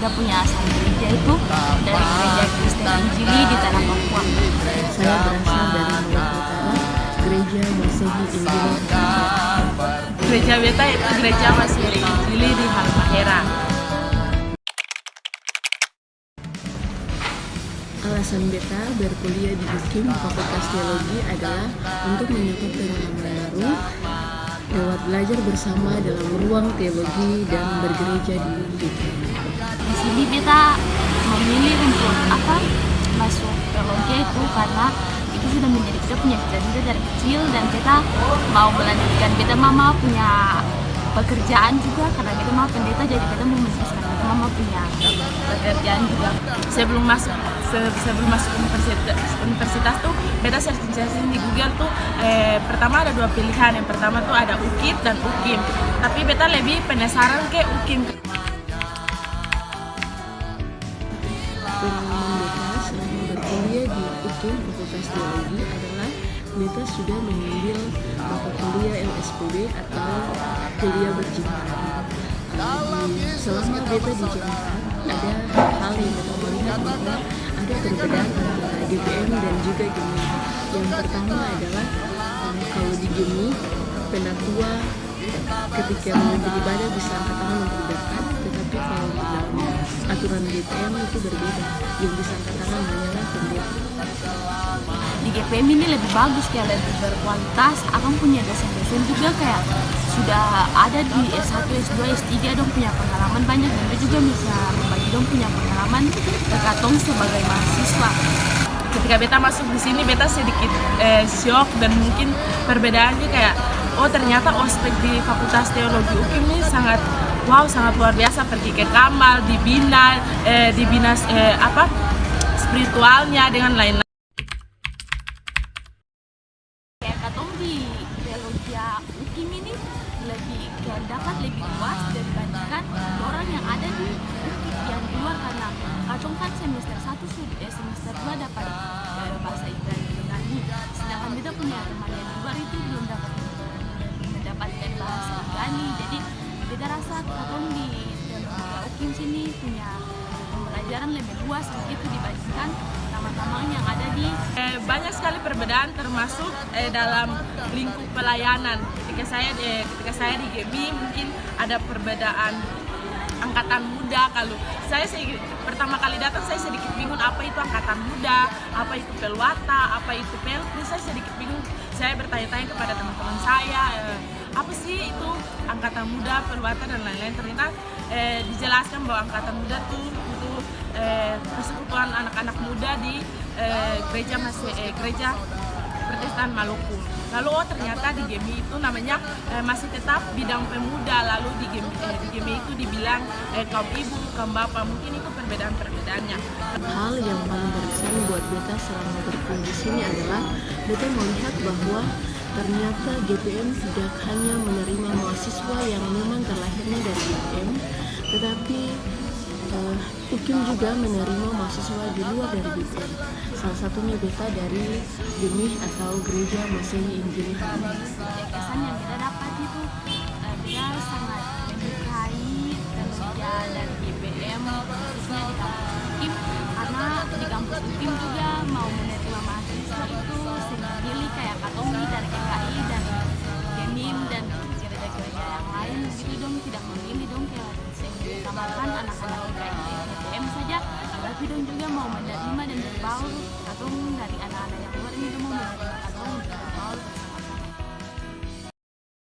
kita punya asal gereja itu dari gereja Kristen Injili di Tanah Papua. Saya berasal dari Maluku Utara, gereja Masehi Injili. Gereja beta itu gereja Masehi Injili di Halmahera. Alasan beta berkuliah di UKIM Fakultas Teologi adalah untuk menyangkut pengalaman baru lewat belajar bersama dalam ruang teologi dan bergereja di UKIM. Di sini beta memilih untuk masuk teologi itu karena itu sudah menjadi kita punya cita-cita dari kecil, dan kita mau melanjutkan. Beta mama punya pekerjaan juga karena beta mama pendeta, jadi beta mau meneruskan. Beta mama punya pekerjaan juga. Sebelum masuk universitas tuh beta searching di Google tuh pertama ada dua pilihan. Yang pertama tuh ada UKIP dan UKIM, tapi beta lebih penasaran ke UKIM. Pengalaman beta selama berkuliah di UKIM Fakultas Teologi adalah beta sudah mengambil mata kuliah LSPB atau kuliah berjihad. Selama beta di jihad ada hal yang beta melihat bahwa ada perbedaan antara GPM dan juga GEMI. Yang pertama adalah kalau di GEMI penatua ketika memimpin ibadah bisa angkat tangan untuk berkat, tetapi kalau di dalam aturan GPM itu berbeda, yang bisa angkat tangan hanyalah pendeta. Di GPM ini lebih bagus, kayak lebih berkualitas. Akang punya dosen-dosen juga kayak sudah ada di S1, S2, S3, dong punya pengalaman banyak, dan dia juga bisa membagi dong punya pengalaman ke katong sebagai mahasiswa. Ketika beta masuk di sini beta sedikit shock, dan mungkin perbedaannya kayak ternyata ospek di Fakultas Teologi UKIM ini sangat luar biasa. Pergi ke Kamal, dibina spiritualnya dengan lain-lain. Kayak katong di teologi UKIM ini lebih dapat lebih luas dibandingkan orang yang ada di UKIM yang di luar, karena katong kan semester 1 semester 2 dapat bahasa Ibrani Yunani, sedangkan kita punya teman yang di luar itu belum dapat mendapatkan bahasa Ibrani. Jadi beda rasa katong di teologi UKIM sini punya pembelajaran lebih luas begitu dibandingkan teman-teman yang ada di Banyak sekali perbedaan, termasuk dalam lingkup pelayanan. Ketika saya di GEMI mungkin ada perbedaan angkatan muda. Kalau saya pertama kali datang saya sedikit bingung apa itu angkatan muda, apa itu pelwata, apa itu pelkri. Saya sedikit bingung. Saya bertanya-tanya kepada teman-teman saya, apa sih itu angkatan muda, pelwata dan lain-lain. Ternyata dijelaskan bahwa angkatan muda itu persekutuan anak-anak muda di gereja Protestan Maluku. Lalu ternyata di GEMI itu namanya masih tetap bidang pemuda. Lalu di GEMI itu dibilang kaum ibu, kaum bapak. Mungkin itu perbedaan-perbedaannya. Hal yang paling berkesan buat beta selama berkuliah di sini adalah beta melihat bahwa ternyata GPM tidak hanya menerima mahasiswa yang memang terlahirnya dari GPM, tetapi UKIM juga menerima mahasiswa di luar dari GPM. Salah satunya beta dari GEMI atau Gereja Masehi Injili. kesan yang kita dapat itu kita sangat menyukai kerja dari GPM khususnya di kampus UKIM, karena di kampus UKIM juga mau menerima mahasiswa itu sendiri kayak Katomi dari GKI dan GEMIM dan gereja-gereja yang lain gitu dong, tidak memilih dong kayak mengutamakan anak-anak GKI saja, tapi dong juga mau menerima dan berbaur atau dari anak-anak yang luar ini dong mau menerima atau berbaur